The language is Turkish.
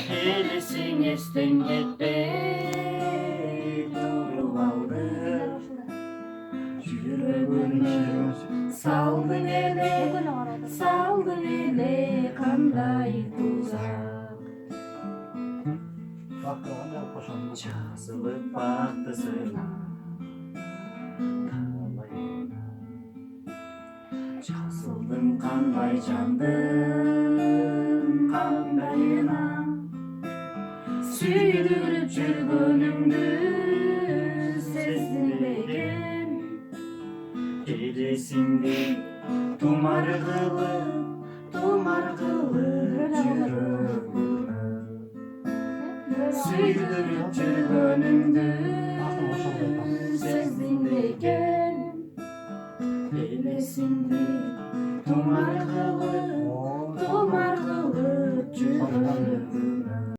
Helesin esten gitpey durup aldı. Yüreğini saldın ele kanday tuzak. Çazılıp baktı sıra kalayına. Çazıldın kanday candım kandayına. Süydürüp жүргөнүңдү сездирбеген элесиңди тумар кылып жүрөгүмө süydürüp жүргөнүңдү сездирбеген элесиңди тумар кылып жүрөгүмө